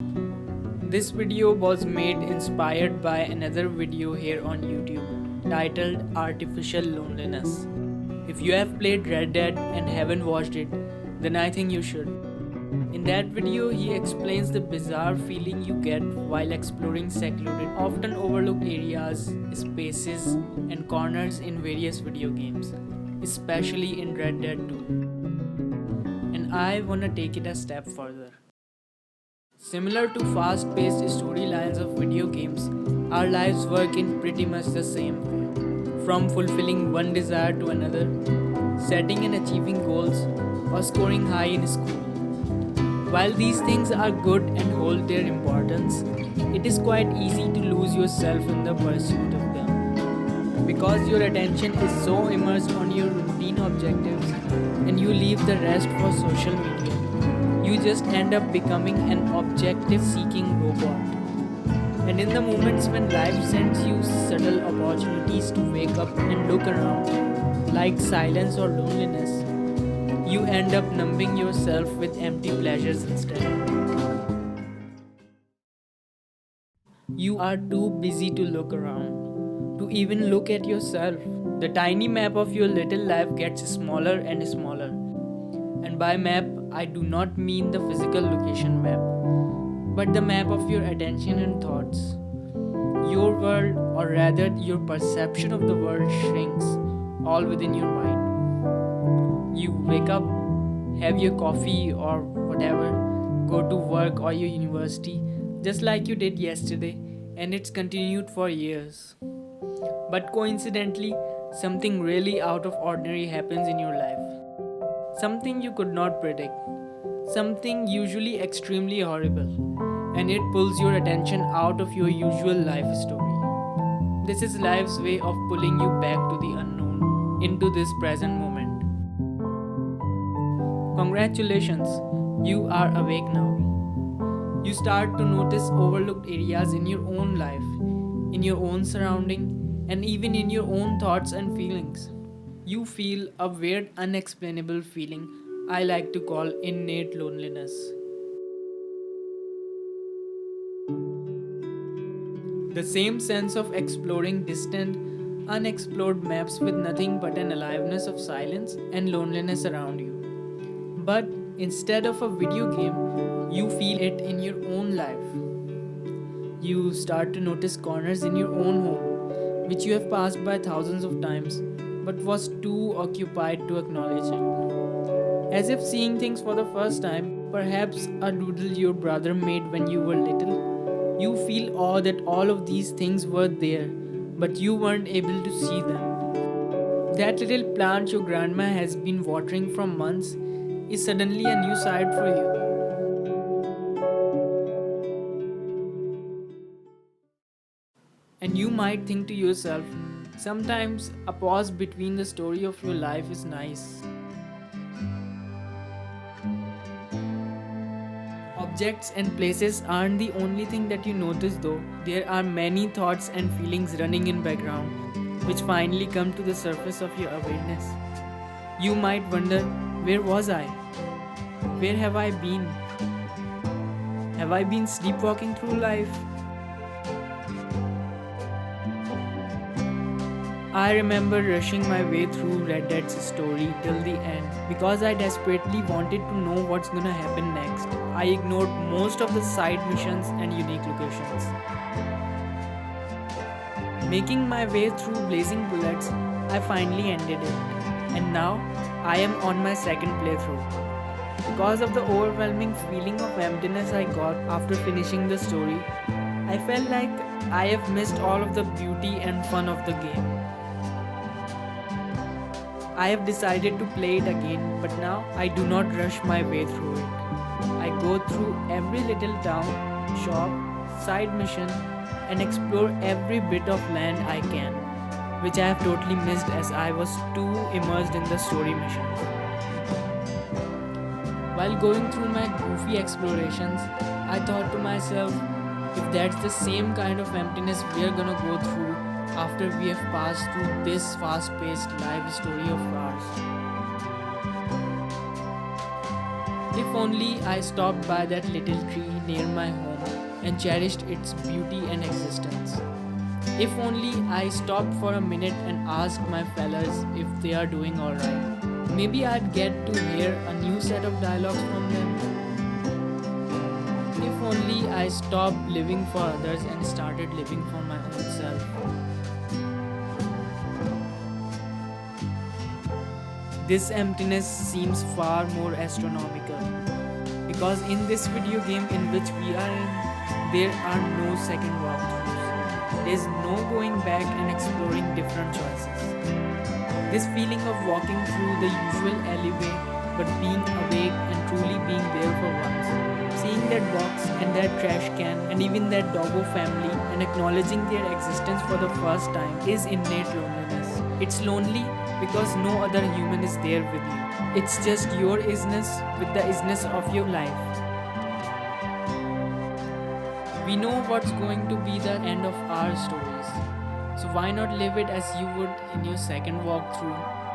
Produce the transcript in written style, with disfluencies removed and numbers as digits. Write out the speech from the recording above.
This video was made inspired by another video here on YouTube titled Artificial Loneliness. If you have played Red Dead and haven't watched it, then I think you should. In that video, he explains the bizarre feeling you get while exploring secluded, often overlooked areas, spaces, and corners in various video games, especially in Red Dead 2. And I wanna take it a step further. Similar to fast-paced storylines of video games, our lives work in pretty much the same way. From fulfilling one desire to another, setting and achieving goals, or scoring high in school. While these things are good and hold their importance, it is quite easy to lose yourself in the pursuit of them. Because your attention is so immersed on your routine objectives and you leave the rest for social media, you just end up becoming an objective-seeking robot. And in the moments when life sends you subtle opportunities to wake up and look around, like silence or loneliness, you end up numbing yourself with empty pleasures instead. You are too busy to look around, to even look at yourself. The tiny map of your little life gets smaller and smaller. And by map, I do not mean the physical location map, but the map of your attention and thoughts. Your world, or rather your perception of the world, shrinks, all within your mind. You wake up, have your coffee or whatever, go to work or your university, just like you did yesterday, and it's continued for years. But coincidentally, something really out of ordinary happens in your life. Something you could not predict. Something usually extremely horrible. And it pulls your attention out of your usual life story. This is life's way of pulling you back to the unknown, into this present moment. Congratulations, you are awake now. You start to notice overlooked areas in your own life, in your own surrounding, and even in your own thoughts and feelings. You feel a weird, unexplainable feeling I like to call innate loneliness. The same sense of exploring distant, unexplored maps with nothing but an aliveness of silence and loneliness around you. But instead of a video game, you feel it in your own life. You start to notice corners in your own home, which you have passed by thousands of times, but was too occupied to acknowledge it. As if seeing things for the first time, perhaps a doodle your brother made when you were little, you feel awe that all of these things were there, but you weren't able to see them. That little plant your grandma has been watering for months is suddenly a new sight for you. And you might think to yourself, sometimes a pause between the story of your life is nice. Objects and places aren't the only thing that you notice though. There are many thoughts and feelings running in background, which finally come to the surface of your awareness. You might wonder, where was I? Where have I been? Have I been sleepwalking through life? I remember rushing my way through Red Dead's story till the end because I desperately wanted to know what's gonna happen next. I ignored most of the side missions and unique locations. Making my way through Blazing Bullets, I finally ended it. And now, I am on my second playthrough. Because of the overwhelming feeling of emptiness I got after finishing the story, I felt like I have missed all of the beauty and fun of the game. I have decided to play it again, but now I do not rush my way through it. I go through every little town, shop, side mission, and explore every bit of land I can, which I have totally missed as I was too immersed in the story missions. While going through my goofy explorations, I thought to myself, if that's the same kind of emptiness we're gonna go through after we have passed through this fast-paced life story of ours. If only I stopped by that little tree near my home and cherished its beauty and existence. If only I stopped for a minute and asked my fellas if they are doing alright. Maybe I'd get to hear a new set of dialogues from them. If only I stopped living for others and started living for my own self. This emptiness seems far more astronomical, because in this video game in which we are in, there are no second walkthroughs. There is no going back and exploring different choices. This feeling of walking through the usual alleyway but being awake and truly being there for once, seeing that box and that trash can and even that doggo family and acknowledging their existence for the first time is innate loneliness. It's lonely because no other human is there with you. It's just your isness with the isness of your life. We know what's going to be the end of our stories, so why not live it as you would in your second walkthrough?